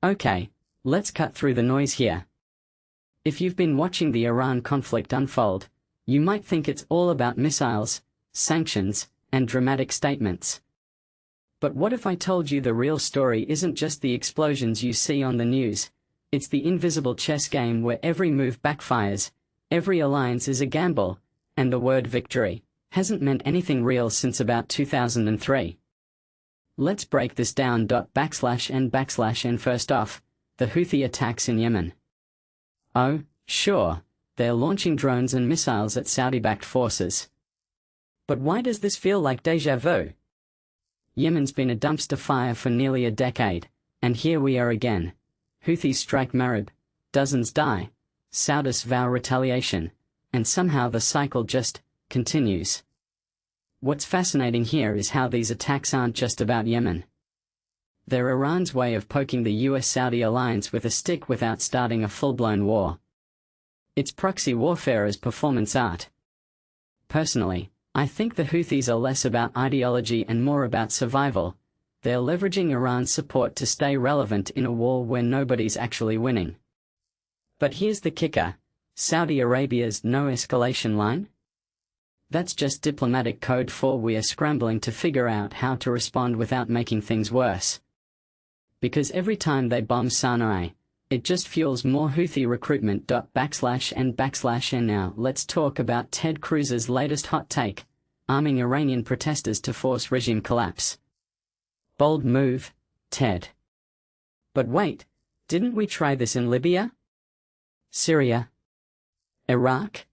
Okay, let's cut through the noise here. If you've been watching the Iran conflict unfold, you might think it's all about missiles, sanctions, and dramatic statements. But what if I told you the real story isn't just the explosions you see on the news? It's the invisible chess game where every move backfires, every alliance is a gamble, and the word victory hasn't meant anything real since about 2003. Let's break this down. /n/n First off, the Houthi attacks in Yemen. Oh, sure, they're launching drones and missiles at Saudi-backed forces. But why does this feel like déjà vu? Yemen's been a dumpster fire for nearly a decade, and here we are again. Houthis strike Marib, dozens die, Saudis vow retaliation, and somehow the cycle just continues. What's fascinating here is how these attacks aren't just about Yemen. They're Iran's way of poking the US-Saudi alliance with a stick without starting a full-blown war. It's proxy warfare as performance art. Personally, I think the Houthis are less about ideology and more about survival. They're leveraging Iran's support to stay relevant in a war where nobody's actually winning. But here's the kicker: Saudi Arabia's no-escalation line? That's just diplomatic code for we are scrambling to figure out how to respond without making things worse. Because every time they bomb Sana'a, it just fuels more Houthi recruitment. /n/n Now let's talk about Ted Cruz's latest hot take: arming Iranian protesters to force regime collapse. Bold move, Ted. But wait, didn't we try this in Libya? Syria? Iraq?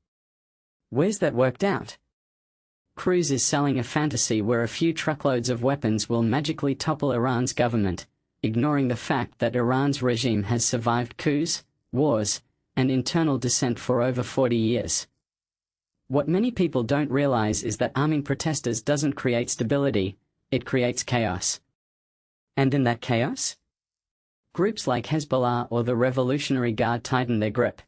Where's that worked out? Cruz is selling a fantasy where a few truckloads of weapons will magically topple Iran's government, ignoring the fact that Iran's regime has survived coups, wars, and internal dissent for over 40 years. What many people don't realize is that arming protesters doesn't create stability, it creates chaos. And in that chaos, groups like Hezbollah or the Revolutionary Guard tighten their grip.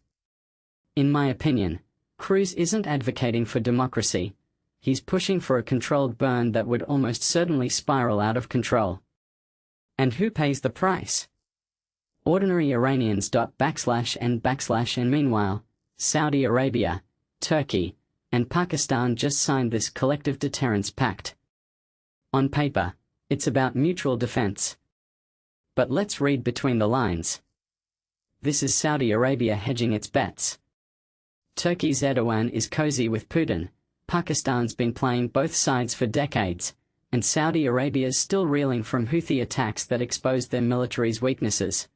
In my opinion, Cruz isn't advocating for democracy. He's pushing for a controlled burn that would almost certainly spiral out of control. And who pays the price? Ordinary Iranians. /n/n Meanwhile, Saudi Arabia, Turkey, and Pakistan just signed this collective deterrence pact. On paper, it's about mutual defense. But let's read between the lines. This is Saudi Arabia hedging its bets. Turkey's Erdogan is cozy with Putin, Pakistan's been playing both sides for decades, and Saudi Arabia's still reeling from Houthi attacks that exposed their military's weaknesses.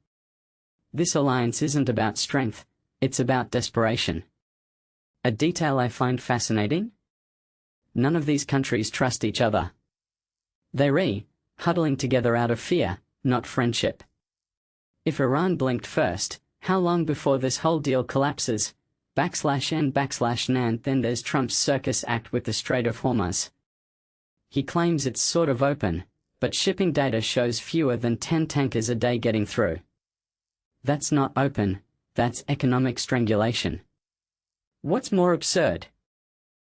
This alliance isn't about strength, it's about desperation. A detail I find fascinating? None of these countries trust each other. They're huddling together out of fear, not friendship. If Iran blinked first, how long before this whole deal collapses? /n/nan Then there's Trump's circus act with the Strait of Hormuz. He claims it's sort of open, but shipping data shows fewer than 10 tankers a day getting through. That's not open, that's economic strangulation. What's more absurd?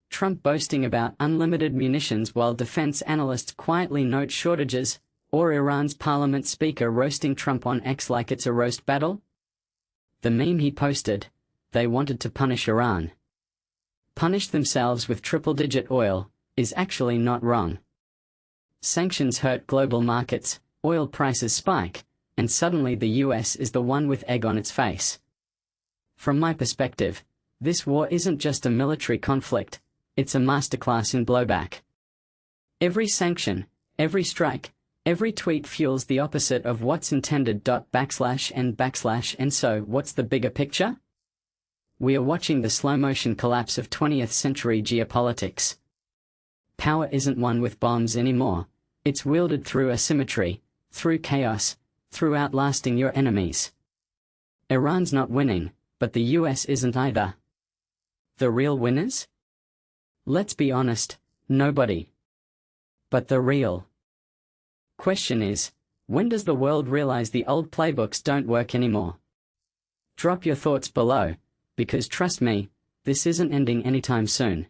Trump boasting about unlimited munitions while defense analysts quietly note shortages, or Iran's parliament speaker roasting Trump on X like it's a roast battle? The meme he posted: they wanted to punish Iran. Punish themselves with triple-digit oil, is actually not wrong. Sanctions hurt global markets, oil prices spike, and suddenly the US is the one with egg on its face. From my perspective, this war isn't just a military conflict, it's a masterclass in blowback. Every sanction, every strike, every tweet fuels the opposite of what's intended. /n/n So what's the bigger picture? We are watching the slow-motion collapse of 20th century geopolitics. Power isn't won with bombs anymore, it's wielded through asymmetry, through chaos, through outlasting your enemies. Iran's not winning, but the US isn't either. The real winners? Let's be honest, nobody. But the real question is, when does the world realize the old playbooks don't work anymore? Drop your thoughts below, because trust me, this isn't ending anytime soon.